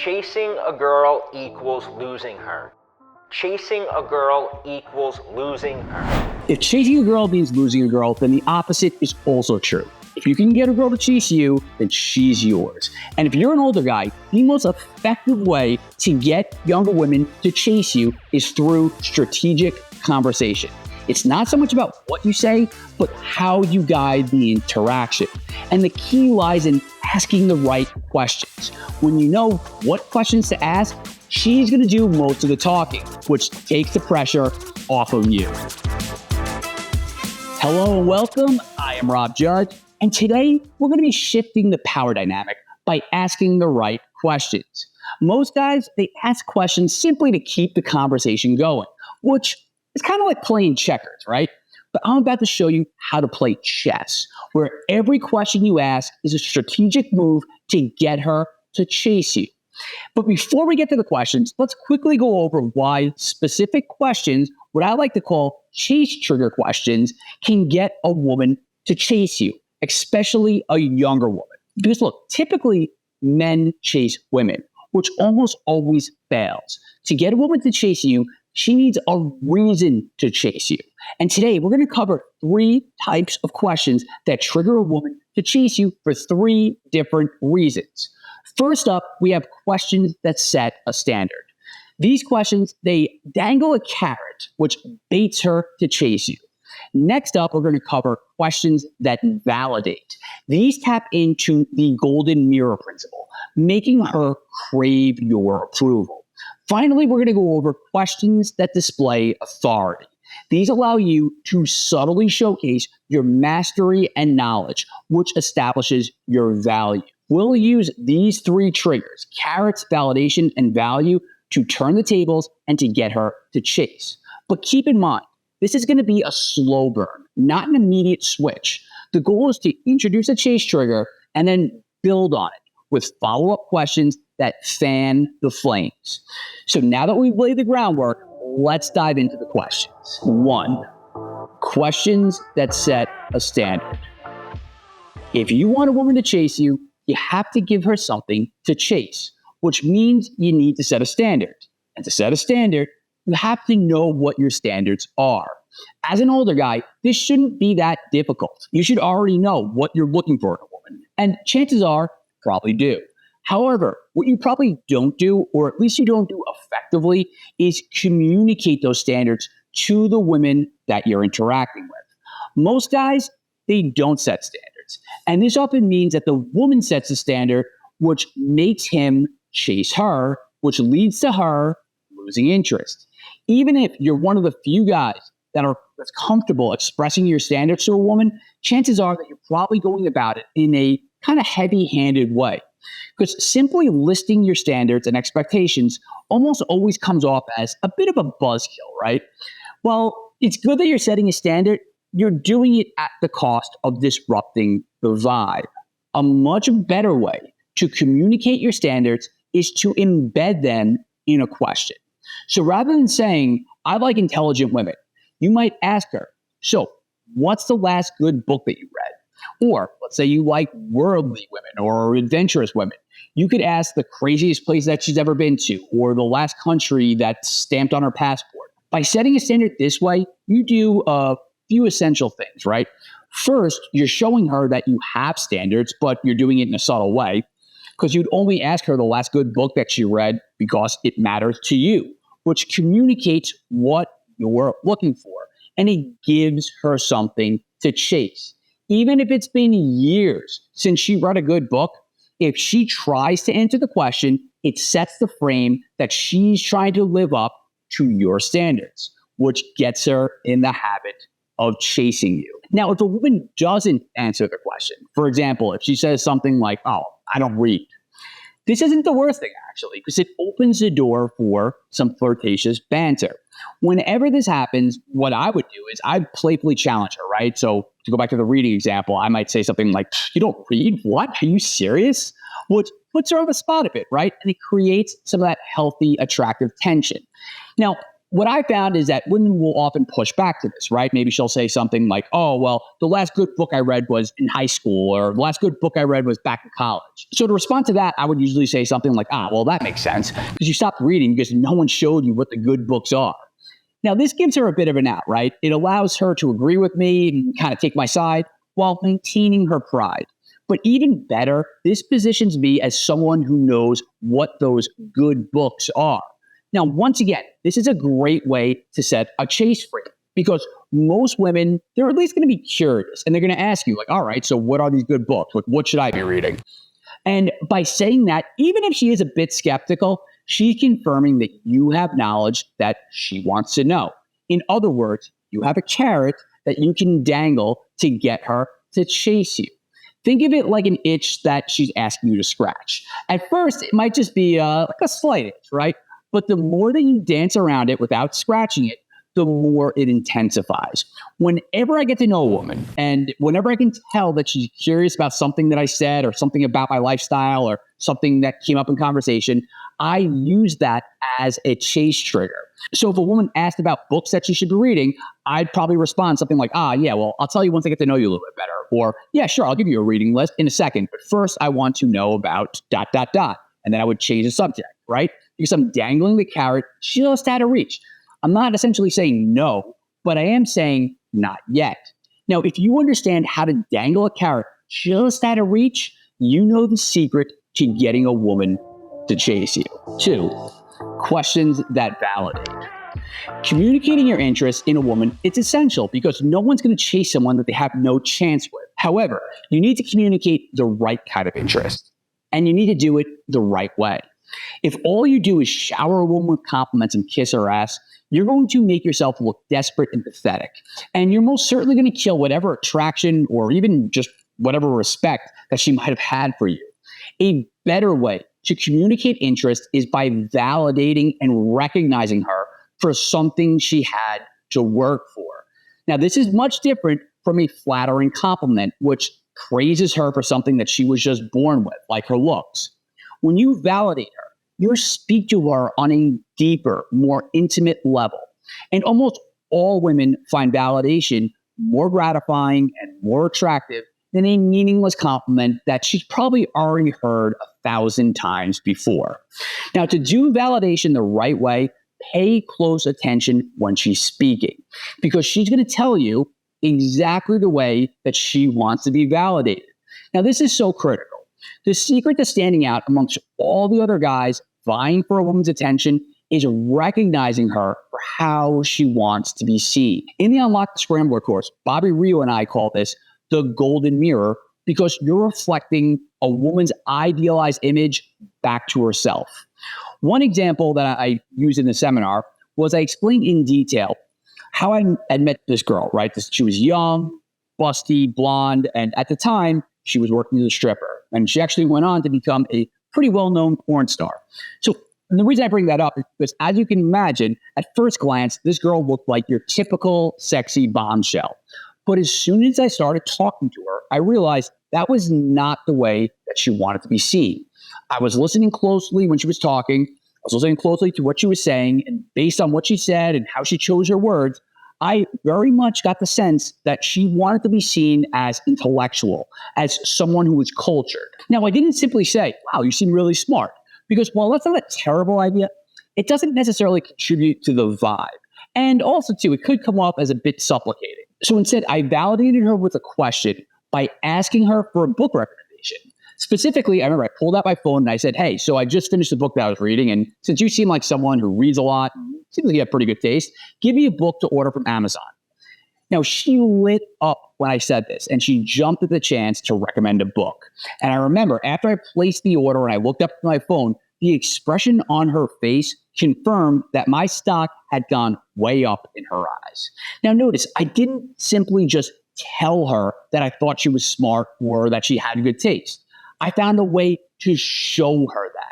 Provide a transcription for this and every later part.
Chasing a girl equals losing her. Chasing a girl equals losing her. If chasing a girl means losing a girl, then the opposite is also true. If you can get a girl to chase you, then she's yours. And if you're an older guy, the most effective way to get younger women to chase you is through strategic conversation. It's not so much about what you say, but how you guide the interaction. And the key lies in asking the right questions. When you know what questions to ask, she's going to do most of the talking, which takes the pressure off of you. Hello and welcome. I am Rob Judge, and today we're going to be shifting the power dynamic by asking the right questions. Most guys, they ask questions simply to keep the conversation going, which is kind of like playing checkers, right? But I'm about to show you how to play chess, where every question you ask is a strategic move to get her to chase you. But before we get to the questions, let's quickly go over why specific questions, what I like to call chase trigger questions, can get a woman to chase you, especially a younger woman. Because look, typically men chase women, which almost always fails. To get a woman to chase you, she needs a reason to chase you. And today we're going to cover 3 types of questions that trigger a woman to chase you for 3 different reasons. First up, we have questions that set a standard. These questions, they dangle a carrot, which baits her to chase you. Next up, we're going to cover questions that validate. These tap into the golden mirror principle, making her crave your approval. Finally, we're going to go over questions that display authority. These allow you to subtly showcase your mastery and knowledge, which establishes your value. We'll use these 3 triggers, carrots, validation, and value, to turn the tables and to get her to chase. But keep in mind, this is going to be a slow burn, not an immediate switch. The goal is to introduce a chase trigger and then build on it with follow-up questions that fan the flames. So now that we've laid the groundwork, let's dive into the questions. 1, questions that set a standard. If you want a woman to chase you, you have to give her something to chase, which means you need to set a standard. And to set a standard, you have to know what your standards are. As an older guy, this shouldn't be that difficult. You should already know what you're looking for in a woman. And chances are, probably do. However, what you probably don't do, or at least you don't do effectively, is communicate those standards to the women that you're interacting with. Most guys, they don't set standards. And this often means that the woman sets a standard, which makes him chase her, which leads to her losing interest. Even if you're one of the few guys that's comfortable expressing your standards to a woman, chances are that you're probably going about it in a kind of heavy-handed way. Because simply listing your standards and expectations almost always comes off as a bit of a buzzkill, right? Well, it's good that you're setting a standard. You're doing it at the cost of disrupting the vibe. A much better way to communicate your standards is to embed them in a question. So rather than saying, I like intelligent women, you might ask her, so what's the last good book that you read? Or let's say you like worldly women or adventurous women. You could ask the craziest place that she's ever been to, or the last country that's stamped on her passport. By setting a standard this way, you do a few essential things, right? First, you're showing her that you have standards, but you're doing it in a subtle way, because you'd only ask her the last good book that she read because it matters to you, which communicates what you're looking for, and it gives her something to chase. Even if it's been years since she read a good book, if she tries to answer the question, it sets the frame that she's trying to live up to your standards, which gets her in the habit of chasing you. Now, if a woman doesn't answer the question, for example, if she says something like, oh, I don't read, this isn't the worst thing, actually, because it opens the door for some flirtatious banter. Whenever this happens, what I would do is I'd playfully challenge her, right? So to go back to the reading example, I might say something like, you don't read? What? Are you serious? Which puts her on the spot a bit, right? And it creates some of that healthy, attractive tension. Now, What I found is that women will often push back to this, right? Maybe she'll say something like, oh, well, the last good book I read was in high school, or the last good book I read was back in college. So to respond to that, I would usually say something like, well, that makes sense, because you stopped reading because no one showed you what the good books are. Now, this gives her a bit of an out, right? It allows her to agree with me and kind of take my side while maintaining her pride. But even better, this positions me as someone who knows what those good books are. Now, once again, this is a great way to set a chase free, because most women, they're at least going to be curious and they're going to ask you, like, all right, so what are these good books? Like, what should I be reading? And by saying that, even if she is a bit skeptical, she's confirming that you have knowledge that she wants to know. In other words, you have a carrot that you can dangle to get her to chase you. Think of it like an itch that she's asking you to scratch. At first, it might just be like a slight itch, right? But the more that you dance around it without scratching it, the more it intensifies. Whenever I get to know a woman, and whenever I can tell that she's curious about something that I said, or something about my lifestyle, or something that came up in conversation, I use that as a chase trigger. So if a woman asked about books that she should be reading, I'd probably respond something like, yeah, well, I'll tell you once I get to know you a little bit better. Or, yeah, sure, I'll give you a reading list in a second. But first, I want to know about ... And then I would change the subject, right? Because I'm dangling the carrot just out of reach. I'm not essentially saying no, but I am saying not yet. Now, if you understand how to dangle a carrot just out of reach, you know the secret to getting a woman to chase you. 2, questions that validate. Communicating your interest in a woman, it's essential because no one's going to chase someone that they have no chance with. However, you need to communicate the right kind of interest, and you need to do it the right way. If all you do is shower a woman with compliments and kiss her ass, you're going to make yourself look desperate and pathetic. And you're most certainly going to kill whatever attraction or even just whatever respect that she might have had for you. A better way to communicate interest is by validating and recognizing her for something she had to work for. Now, this is much different from a flattering compliment, which praises her for something that she was just born with, like her looks. When you validate her, you speak to her on a deeper, more intimate level. And almost all women find validation more gratifying and more attractive than a meaningless compliment that she's probably already heard 1,000 times before. Now, to do validation the right way, pay close attention when she's speaking, because she's going to tell you exactly the way that she wants to be validated. Now, this is so critical. The secret to standing out amongst all the other guys vying for a woman's attention is recognizing her for how she wants to be seen. In the Unlock the Scrambler course, Bobby Rio and I call this the golden mirror, because you're reflecting a woman's idealized image back to herself. One example that I used in the seminar was I explained in detail how I had met this girl, right? She was young, busty, blonde, and at the time, she was working as a stripper. And she actually went on to become a pretty well-known porn star. So the reason I bring that up is because, as you can imagine, at first glance, this girl looked like your typical sexy bombshell. But as soon as I started talking to her, I realized that was not the way that she wanted to be seen. I was listening closely when she was talking. I was listening closely to what she was saying. And based on what she said and how she chose her words, I very much got the sense that she wanted to be seen as intellectual, as someone who was cultured. Now, I didn't simply say, wow, you seem really smart, because while that's not a terrible idea, it doesn't necessarily contribute to the vibe. And also, too, it could come off as a bit supplicating. So instead, I validated her with a question by asking her for a book recommendation. Specifically, I remember I pulled out my phone and I said, hey, so I just finished the book that I was reading, and since you seem like someone who reads a lot, seems like you have pretty good taste, give me a book to order from Amazon. Now, she lit up when I said this, and she jumped at the chance to recommend a book. And I remember after I placed the order and I looked up at my phone, the expression on her face confirmed that my stock had gone way up in her eyes. Now, notice, I didn't simply just tell her that I thought she was smart or that she had good taste. I found a way to show her that.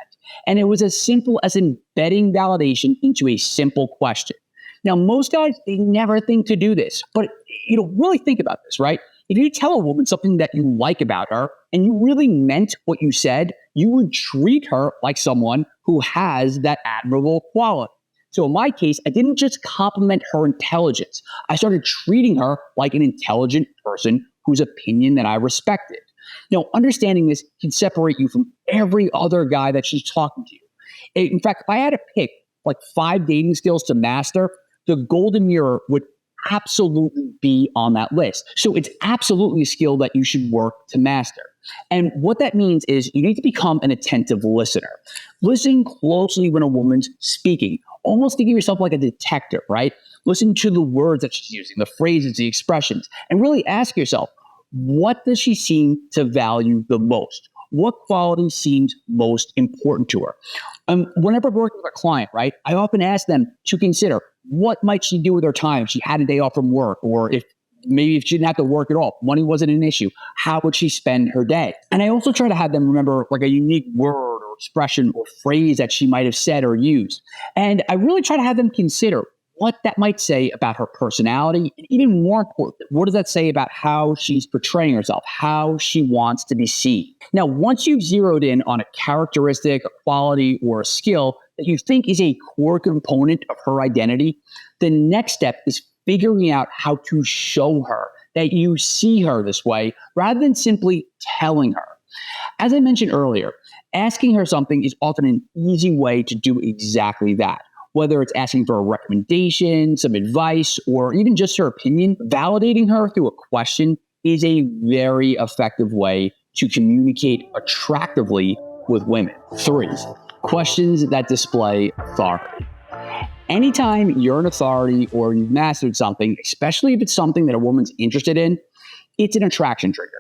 And it was as simple as embedding validation into a simple question. Now, most guys, they never think to do this, but really think about this, right? If you tell a woman something that you like about her and you really meant what you said, you would treat her like someone who has that admirable quality. So in my case, I didn't just compliment her intelligence. I started treating her like an intelligent person whose opinion that I respected. Now, understanding this can separate you from every other guy that she's talking to. In fact, if I had to pick like 5 dating skills to master, the golden mirror would absolutely be on that list. So it's absolutely a skill that you should work to master. And what that means is you need to become an attentive listener. Listen closely when a woman's speaking, almost think of yourself like a detective, right? Listen to the words that she's using, the phrases, the expressions, and really ask yourself, what does she seem to value the most? What quality seems most important to her? Whenever I'm working with a client, right, I often ask them to consider what might she do with her time if she had a day off from work, or if maybe if she didn't have to work at all, money wasn't an issue, how would she spend her day? And I also try to have them remember like a unique word or expression or phrase that she might have said or used. And I really try to have them consider what that might say about her personality, and even more important, what does that say about how she's portraying herself, how she wants to be seen? Now, once you've zeroed in on a characteristic, a quality, or a skill that you think is a core component of her identity, the next step is figuring out how to show her that you see her this way rather than simply telling her. As I mentioned earlier, asking her something is often an easy way to do exactly that. Whether it's asking for a recommendation, some advice, or even just her opinion, validating her through a question is a very effective way to communicate attractively with women. 3, questions that display authority. Anytime you're an authority or you've mastered something, especially if it's something that a woman's interested in, it's an attraction trigger.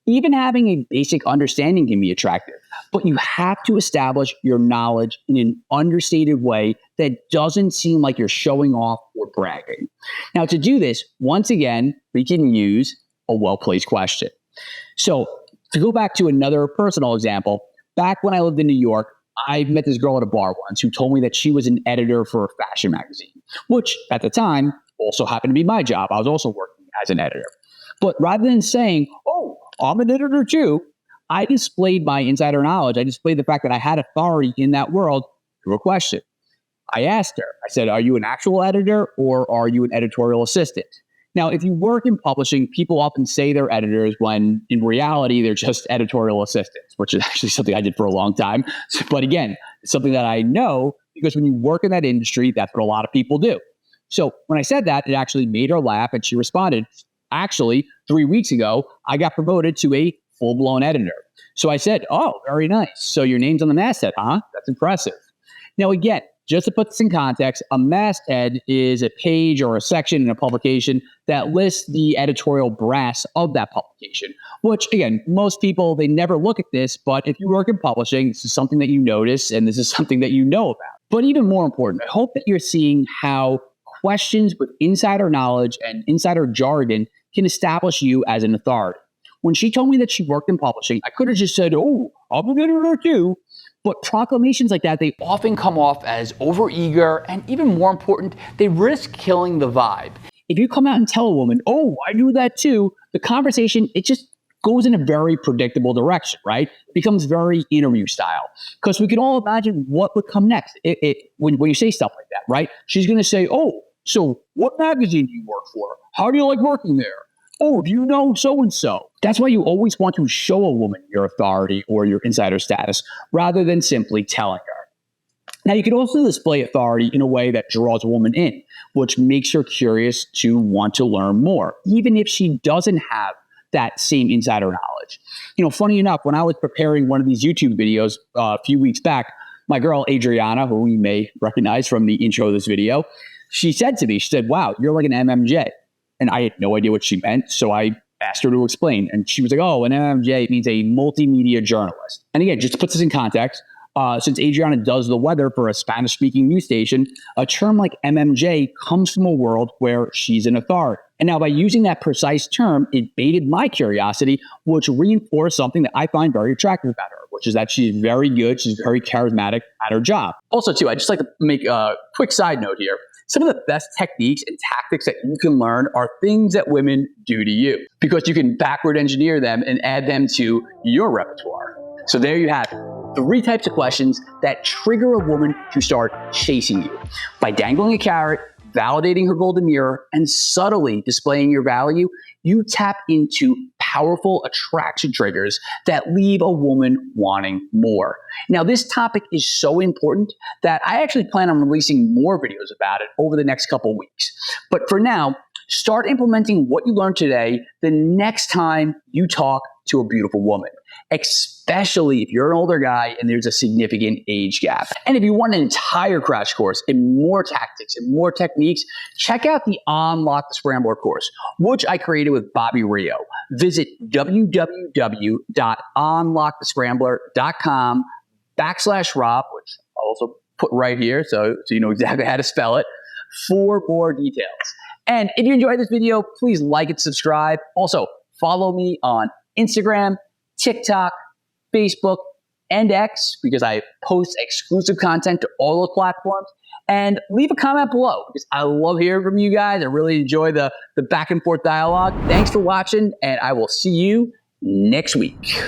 Even having a basic understanding can be attractive, but you have to establish your knowledge in an understated way that doesn't seem like you're showing off or bragging. Now, to do this, once again, we can use a well-placed question. So to go back to another personal example, back when I lived in New York, I met this girl at a bar once who told me that she was an editor for a fashion magazine, which at the time also happened to be my job. I was also working as an editor. But rather than saying, oh, I'm an editor too, I displayed my insider knowledge. I displayed the fact that I had authority in that world through a question. I asked her, I said, are you an actual editor or are you an editorial assistant? Now, if you work in publishing, people often say they're editors when in reality, they're just editorial assistants, which is actually something I did for a long time. But again, it's something that I know because when you work in that industry, that's what a lot of people do. So when I said that, it actually made her laugh and she responded, actually, 3 weeks ago, I got promoted to a full-blown editor. So I said, oh, very nice. So your name's on the masthead, huh? That's impressive. Now, again, just to put this in context, a masthead is a page or a section in a publication that lists the editorial brass of that publication, which, again, most people, they never look at this, but if you work in publishing, this is something that you notice and this is something that you know about. But even more important, I hope that you're seeing how questions with insider knowledge and insider jargon can establish you as an authority. When she told me that she worked in publishing, I could have just said, oh, I'm an editor too. But proclamations like that, they often come off as overeager, and even more important, they risk killing the vibe. If you come out and tell a woman, oh, I do that too, the conversation, it just goes in a very predictable direction, right? It becomes very interview style. Because we can all imagine what would come next when you say stuff like that, right? She's going to say, oh, so what magazine do you work for? How do you like working there? Oh, do you know so-and-so? That's why you always want to show a woman your authority or your insider status rather than simply telling her. Now, you can also display authority in a way that draws a woman in, which makes her curious to want to learn more, even if she doesn't have that same insider knowledge. You know, funny enough, when I was preparing one of these YouTube videos a few weeks back, my girl Adriana, who you may recognize from the intro of this video, she said to me, she said, wow, you're like an MMJ. And I had no idea what she meant, so I asked her to explain. And she was like, oh, an MMJ means a multimedia journalist. And again, just to put this in context, since Adriana does the weather for a Spanish-speaking news station, a term like MMJ comes from a world where she's an authority. And now by using that precise term, it baited my curiosity, which reinforced something that I find very attractive about her, which is that she's very good, she's very charismatic at her job. Also, too, I'd just like to make a quick side note here. Some of the best techniques and tactics that you can learn are things that women do to you because you can backward engineer them and add them to your repertoire. So there you have it. 3 types of questions that trigger a woman to start chasing you. By dangling a carrot, validating her golden mirror, and subtly displaying your value, you tap into powerful attraction triggers that leave a woman wanting more. Now, this topic is so important that I actually plan on releasing more videos about it over the next couple weeks. But for now, start implementing what you learned today the next time you talk to a beautiful woman, especially if you're an older guy and there's a significant age gap. And if you want an entire crash course in more tactics and more techniques, check out the Unlock the Scrambler course, which I created with Bobby Rio. Visit www.unlockthescrambler.com/Rob, which I'll also put right here so you know exactly how to spell it, for more details. And if you enjoyed this video, please like and subscribe. Also, follow me on Instagram, TikTok, Facebook, and X, because I post exclusive content to all those platforms. And leave a comment below, because I love hearing from you guys. I really enjoy the back and forth dialogue. Thanks for watching, and I will see you next week.